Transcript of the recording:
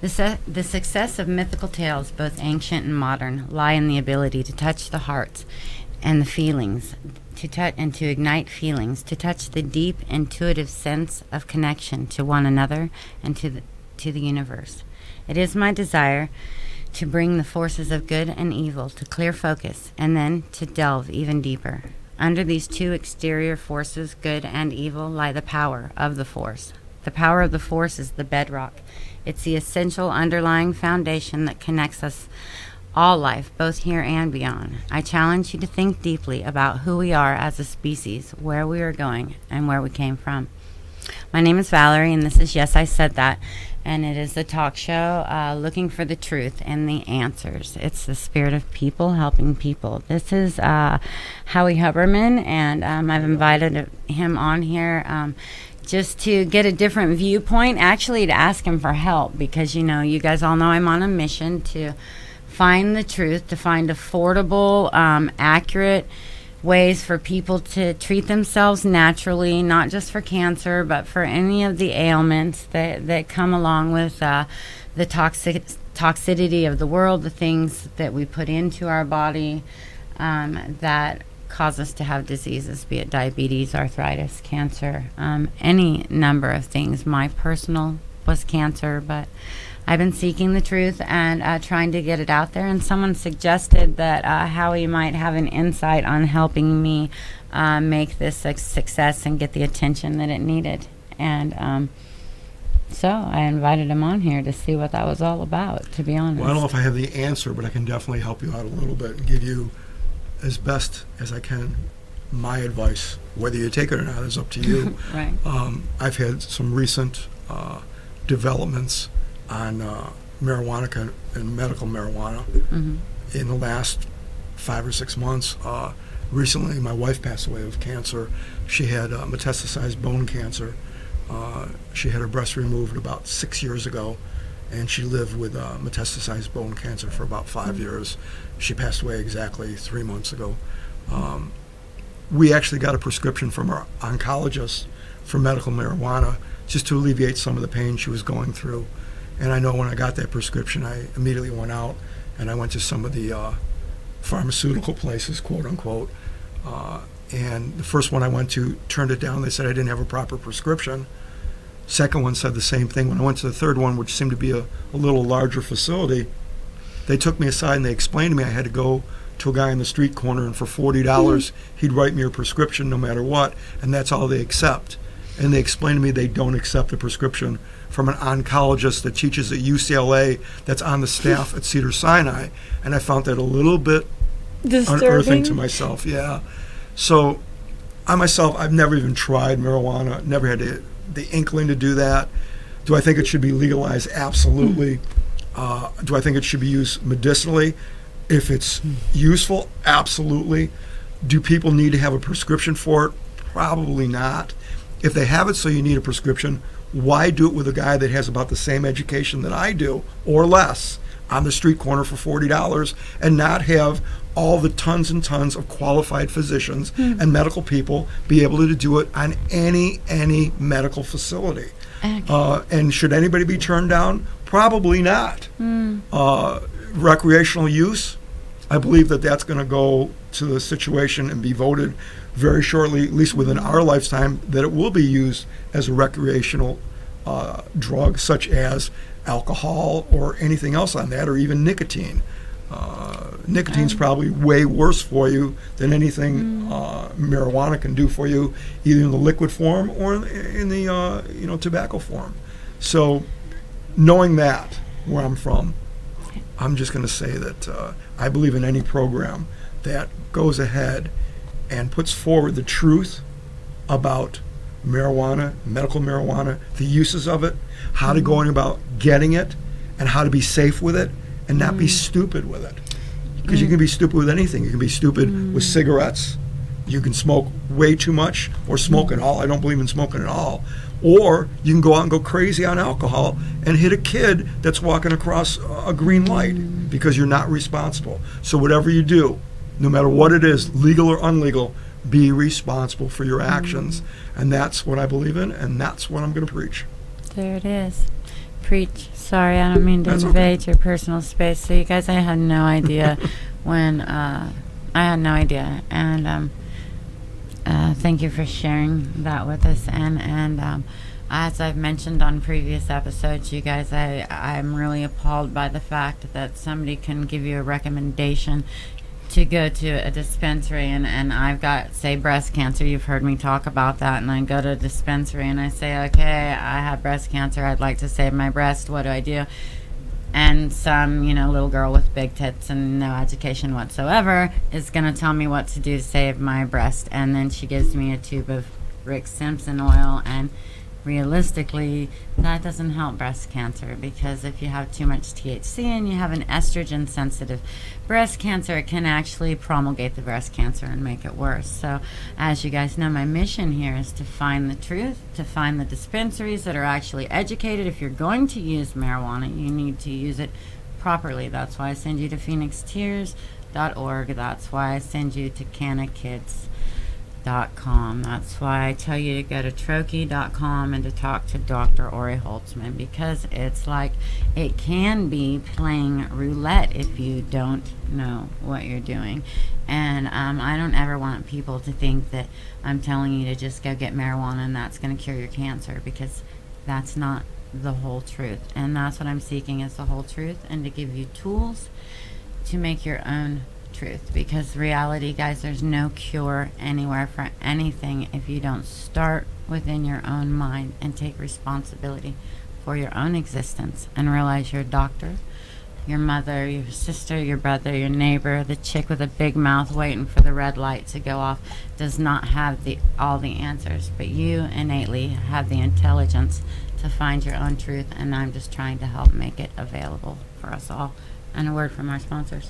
The success of mythical tales, both ancient and modern, lie in the ability to touch the hearts and the feelings, to ignite feelings, to touch the deep intuitive sense of connection to one another and to the universe. It is my desire to bring the forces of good and evil to clear focus, and then to delve even deeper. Under these two exterior forces, good and evil, lie the power of the force. The power of the force is the bedrock. It's the essential underlying foundation that connects us all life, both here and beyond. I challenge you to think deeply about who we are as a species, where we are going, and where we came from. My name is Valerie, and this is Yes, I Said That, and it is a talk show looking for the truth and the answers. It's the spirit of people helping people. This is Howie Huberman, and I've invited him on here just to get a different viewpoint, actually to ask him for help, because, you know, you guys all know I'm on a mission to find the truth, to find affordable, accurate ways for people to treat themselves naturally, not just for cancer, but for any of the ailments that come along with the toxicity of the world, the things that we put into our body that cause us to have diseases, be it diabetes, arthritis, cancer, any number of things. My personal was cancer, but I've been seeking the truth and trying to get it out there, and someone suggested that Howie might have an insight on helping me make this a success and get the attention that it needed. And so I invited him on here to see what that was all about, to be honest. Well, I don't know if I have the answer, but I can definitely help you out a little bit and give you, as best as I can, my advice. Whether you take it or not is up to you. Right. I've had some recent developments on marijuana and medical marijuana in the last 5 or 6 months. Recently, my wife passed away of cancer. She had metastasized bone cancer. She had her breast removed about 6 years ago, and she lived with metastasized bone cancer for about 5 years. She passed away exactly 3 months ago. We actually got a prescription from our oncologist for medical marijuana just to alleviate some of the pain she was going through. And I know when I got that prescription, I immediately went out and I went to some of the pharmaceutical places, quote unquote. And the first one I went to turned it down. They said I didn't have a proper prescription. Second one said the same thing. When I went to the third one, which seemed to be a little larger facility, they took me aside and they explained to me I had to go to a guy in the street corner, and for $40, he'd write me a prescription no matter what, and that's all they accept. And they explained to me they don't accept a prescription from an oncologist that teaches at UCLA that's on the staff at Cedars-Sinai, and I found that a little bit unearthing to myself. Yeah. So I myself, I've never even tried marijuana, never had the inkling to do that. Do I think it should be legalized? Absolutely. Do I think it should be used medicinally? If it's useful, absolutely. Do people need to have a prescription for it? Probably not. If they have it so you need a prescription, why do it with a guy that has about the same education that I do, or less, on the street corner for $40, and not have all the tons and tons of qualified physicians and medical people be able to do it on any medical facility? Okay. And should anybody be turned down? Probably not. Recreational use, I believe that's going to go to the situation and be voted very shortly, at least within our lifetime, that it will be used as a recreational drug, such as alcohol or anything else on that, or even nicotine. Nicotine's probably way worse for you than anything marijuana can do for you, either in the liquid form or in the tobacco form. So, knowing that, where I'm from, I'm just going to say that I believe in any program that goes ahead and puts forward the truth about marijuana, medical marijuana, the uses of it, how to go about getting it, and how to be safe with it, and not be stupid with it. Because you can be stupid with anything. You can be stupid with cigarettes. You can smoke way too much, or smoke at all. I don't believe in smoking at all. Or you can go out and go crazy on alcohol and hit a kid that's walking across a green light because you're not responsible. So whatever you do, no matter what it is, legal or unlegal, be responsible for your actions. And that's what I believe in, and that's what I'm going to preach. There it is. Preach. sorry. I don't mean to That's invade your personal space. So, you guys, I had no idea when. I had no idea, and thank you for sharing that with us. And as I've mentioned on previous episodes, you guys, I'm really appalled by the fact that somebody can give you a recommendation to go to a dispensary, and I've got, say, breast cancer. You've heard me talk about that, and I go to a dispensary and I say, okay, I have breast cancer. I'd like to save my breast. What do I do? And some, little girl with big tits and no education whatsoever is going to tell me what to do to save my breast. And then she gives me a tube of Rick Simpson oil, and realistically, that doesn't help breast cancer, because if you have too much THC and you have an estrogen sensitive breast cancer, it can actually promulgate the breast cancer and make it worse. So, as you guys know, my mission here is to find the truth, to find the dispensaries that are actually educated. If you're going to use marijuana, you need to use it properly. That's why I send you to phoenixtears.org. That's why I send you to cannakids.com. That's why I tell you to go to troche.com and to talk to Dr. Ori Holtzman, because it's like it can be playing roulette if you don't know what you're doing. And I don't ever want people to think that I'm telling you to just go get marijuana and that's going to cure your cancer, because that's not the whole truth. And that's what I'm seeking, is the whole truth, and to give you tools to make your own truth. Because reality, guys, there's no cure anywhere for anything if you don't start within your own mind and take responsibility for your own existence and realize your doctor, your mother, your sister, your brother, your neighbor, the chick with a big mouth waiting for the red light to go off does not have all the answers, but you innately have the intelligence to find your own truth, and I'm just trying to help make it available for us all. And a word from our sponsors.